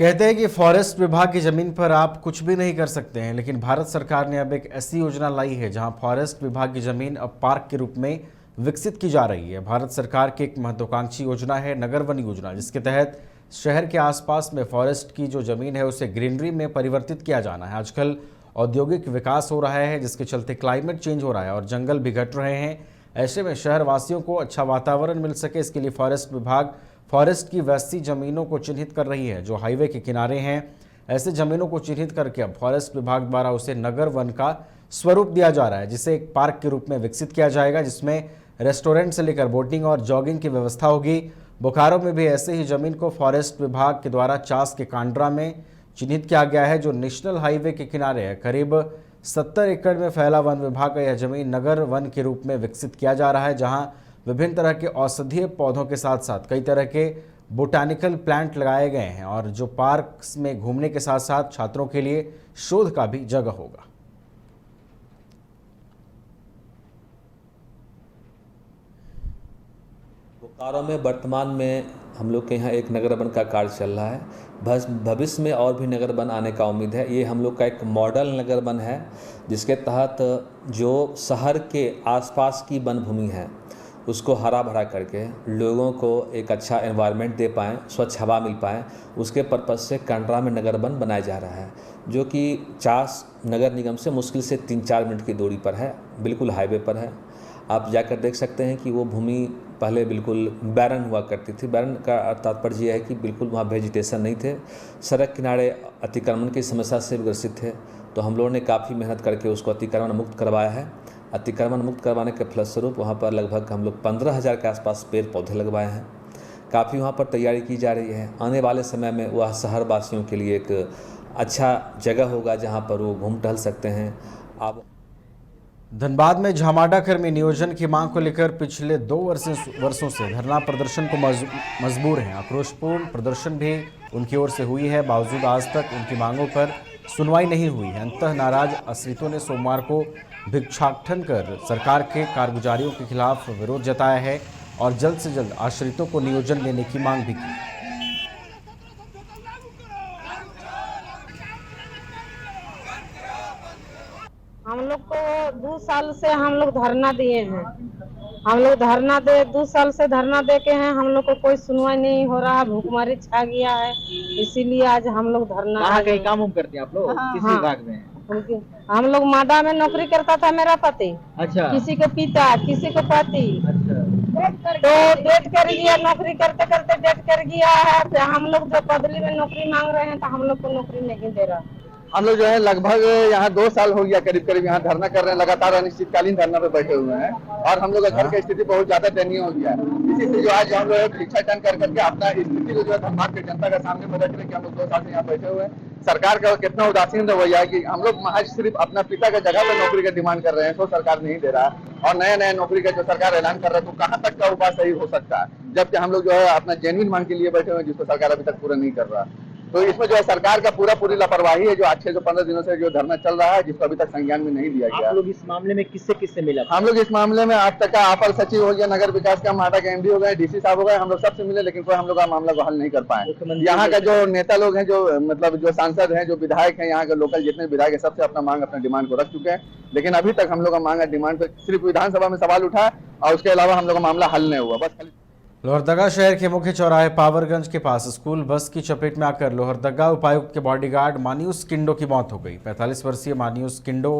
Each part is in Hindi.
कहते हैं कि फॉरेस्ट विभाग की जमीन पर आप कुछ भी नहीं कर सकते हैं, लेकिन भारत सरकार ने अब एक ऐसी योजना लाई है जहां फॉरेस्ट विभाग की जमीन अब पार्क के रूप में विकसित की जा रही है। भारत सरकार की एक महत्वाकांक्षी योजना है नगर वन योजना, जिसके तहत शहर के आसपास में फॉरेस्ट की जो जमीन है उसे ग्रीनरी में परिवर्तित किया जाना है। आजकल औद्योगिक विकास हो रहा है, जिसके चलते क्लाइमेट चेंज हो रहा है और जंगल भी घट रहे हैं। ऐसे में शहर वासियों को अच्छा वातावरण मिल सके, इसके लिए फॉरेस्ट विभाग फॉरेस्ट की वैसी जमीनों को चिन्हित कर रही है जो हाईवे के किनारे हैं। ऐसे जमीनों को चिन्हित करके अब फॉरेस्ट विभाग द्वारा उसे नगर वन का स्वरूप दिया जा रहा है, जिसे एक पार्क के रूप में विकसित किया जाएगा, जिसमें रेस्टोरेंट से लेकर बोटिंग और जॉगिंग की व्यवस्था होगी। बोकारो में भी ऐसे ही जमीन को फॉरेस्ट विभाग के द्वारा चास के कांड्रा में चिन्हित किया गया है, जो नेशनल हाईवे के किनारे है। करीब 70 एकड़ में फैला वन विभाग का यह जमीन नगर वन के रूप में विकसित किया जा रहा है, जहां विभिन्न तरह के औषधीय पौधों के साथ साथ कई तरह के बोटानिकल प्लांट लगाए गए हैं और जो पार्क्स में घूमने के साथ साथ छात्रों के लिए शोध का भी जगह होगा। बोकारो में वर्तमान में हम लोग के यहाँ एक नगर वन का कार्य चल रहा है। भविष्य में और भी नगर वन आने का उम्मीद है। ये हम लोग का एक मॉडल नगर वन है, जिसके तहत जो शहर के आसपास की वन भूमि है उसको हरा भरा करके लोगों को एक अच्छा एनवायरनमेंट दे पाएँ, स्वच्छ हवा मिल पाए, उसके पर्पज़ से कांड्रा में नगर वन बनाया जा रहा है, जो कि चास नगर निगम से मुश्किल से 3-4 मिनट की दूरी पर है, बिल्कुल हाईवे पर है। आप जाकर देख सकते हैं कि वो भूमि पहले बिल्कुल बैरन हुआ करती थी। बैरन का तात्पर्य यह है कि बिल्कुल वहाँ वेजिटेशन नहीं थे, सड़क किनारे अतिक्रमण की समस्या से ग्रसित थे। तो हम लोगों ने काफ़ी मेहनत करके उसको अतिक्रमण मुक्त करवाया है। अतिक्रमण मुक्त करवाने के फलस्वरूप वहाँ पर लगभग हम लोग 15,000 के आसपास पेड़ पौधे लगवाए हैं। काफ़ी वहाँ पर तैयारी की जा रही है। आने वाले समय में वह शहर वासियों के लिए एक अच्छा जगह होगा जहाँ पर वो घूम टहल सकते हैं। अब धनबाद में झामाडा कर्मी नियोजन की मांग को लेकर पिछले 2 वर्षों से धरना प्रदर्शन को मजबूर हैं। आक्रोशपूर्ण प्रदर्शन भी उनकी ओर से हुई है, बावजूद आज तक उनकी मांगों पर सुनवाई नहीं हुई है। अंततः नाराज आश्रितों ने सोमवार को भिक्षाटन कर सरकार के कारगुजारियों के खिलाफ विरोध जताया है और जल्द से जल्द आश्रितों को नियोजन देने की मांग भी की। हम लोग को 2 साल से हम लोग धरना दिए हैं। हम लोग धरना दे 2 साल से धरना दे के हैं, हम लोग को कोई सुनवाई नहीं हो रहा, भूखमरी छा गया है, इसीलिए आज हम लोग धरना। कहाँ कहीं काम करते हैं आप लोग? किस विभाग में? हम लोग माडा में नौकरी करता था मेरा पति। अच्छा। किसी को पिता, किसी को पति। अच्छा। तो डेट कर गया, नौकरी करते करते डेट कर गया है। तो हम लोग जो बदली में नौकरी मांग रहे हैं तो हम लोग को नौकरी नहीं दे रहा। हम लोग जो है लगभग यहाँ 2 साल हो गया करीब यहाँ धरना कर रहे हैं, लगातार अनिश्चितकालीन धरना पे बैठे हुए हैं और हम लोग घर की स्थिति बहुत ज्यादा दयनीय हो गया है। इसी से जो आज हम लोग भिक्षाटन कर करके अपना स्थिति को जो है धनबाद की जनता के सामने में रख रहे कि हम लोग 2 साल से यहाँ बैठे हुए हैं। सरकार का कितना उदासीन रवैया है कि हम लोग महज सिर्फ अपना पिता के जगह पे नौकरी का डिमांड कर रहे हैं, तो सरकार नहीं दे रहा है और नया नौकरी का जो सरकार ऐलान कर रहा है, तो कहाँ तक का उपाय सही हो सकता है, जबकि हम लोग जो है अपना जेन्युइन मांग के लिए बैठे हुए हैं, जिसको सरकार अभी तक पूरा नहीं कर रहा। तो इसमें जो है सरकार का पूरी लापरवाही है, जो अच्छे जो 15 दिनों से जो धरना चल रहा है, जिसको अभी तक संज्ञान में नहीं लिया गया। आप लोग इस मामले में किससे मिला? हम लोग इस मामले में आज तक का अपर सचिव हो गया, नगर विकास का माडा के एमडी हो गए, डीसी साहब हो गए, हम लोग सबसे मिले, लेकिन कोई हम लोग का मामला को हल नहीं कर पाए। यहाँ का जो नेता लोग हैं, जो मतलब जो सांसद हैं, जो विधायक हैं, यहाँ के लोकल जितने विधायक है, सबसे अपना मांग अपना डिमांड को रख चुके हैं, लेकिन अभी तक हम लोग का मांग डिमांड पे सिर्फ विधानसभा में सवाल उठा और उसके अलावा हम लोग का मामला हल नहीं हुआ। बस लोहरदगा शहर के मुख्य चौराहे पावरगंज के पास स्कूल बस की चपेट में आकर लोहरदगा उपायुक्त के बॉडीगार्ड मानियूस किंडो की मौत हो गई। 45 वर्षीय मानियूस किंडो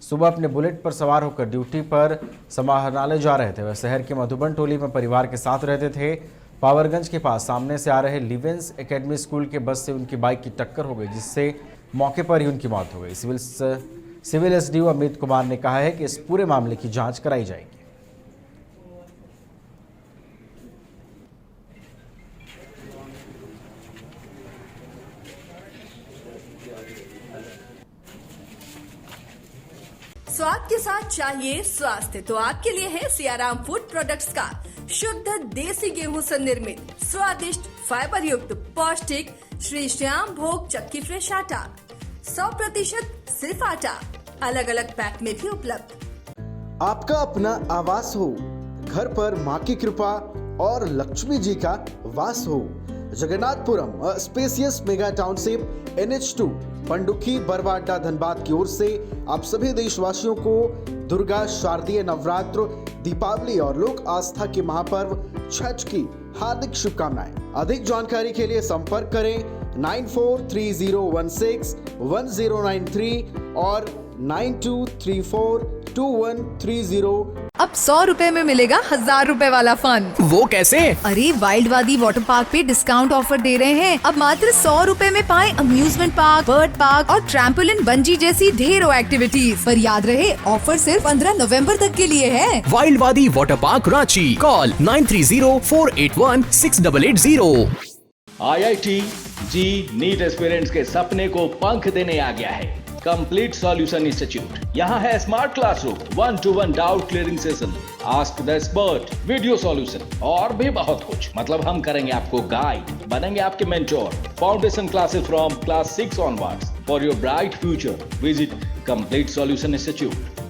सुबह अपने बुलेट पर सवार होकर ड्यूटी पर समाहरणालय जा रहे थे। वह शहर के मधुबन टोली में परिवार के साथ रहते थे। पावरगंज के पास सामने से आ रहे लिवेंस एकेडमी स्कूल के बस से उनकी बाइक की टक्कर हो गई, जिससे मौके पर ही उनकी मौत हो गई। सिविल एसडीओ अमित कुमार ने कहा है कि इस पूरे मामले की जाँच कराई जाएगी। स्वाद के साथ चाहिए स्वास्थ्य, तो आपके लिए है सियाराम फूड प्रोडक्ट्स का शुद्ध देसी गेहूं से निर्मित स्वादिष्ट फाइबर युक्त पौष्टिक श्री श्याम भोग चक्की फ्रेश आटा, 100% सिर्फ आटा, अलग अलग पैक में भी उपलब्ध। आपका अपना आवास हो, घर पर माँ की कृपा और लक्ष्मी जी का वास हो, Jagannathpuram spacious mega township NH2 Pandukhi Barwada Dhanbad की ओर से आप सभी देशवासियों को दुर्गा शारदीय नवरात्र, दीपावली और लोक आस्था के महापर्व छठ की हार्दिक शुभकामनाएं। अधिक जानकारी के लिए संपर्क करें 9430161093 और 92342130। अब 100 रुपए में मिलेगा 1000 रुपए वाला फन। वो कैसे? अरे वाइल्ड वादी वाटर पार्क पे डिस्काउंट ऑफर दे रहे हैं। अब मात्र 100 रुपए में पाएं अम्यूजमेंट पार्क, बर्ड पार्क और ट्रैम्पोलिन बंजी जैसी ढेरों एक्टिविटीज। पर याद रहे ऑफर सिर्फ 15 नवंबर तक के लिए है। वाइल्ड वादी water park Ranchi, call 9304816880। IIT जी नीट एस्पिरेंट्स के सपने को पंख देने आ गया है कंप्लीट सॉल्यूशन इंस्टीट्यूट। यहाँ है smart classroom, 1-to-1 doubt clearing session, ask the expert, video solution और भी बहुत कुछ। मतलब हम करेंगे आपको गाइड, बनेंगे आपके mentor. Foundation classes from class 6 onwards for your bright future. Visit complete solution institute.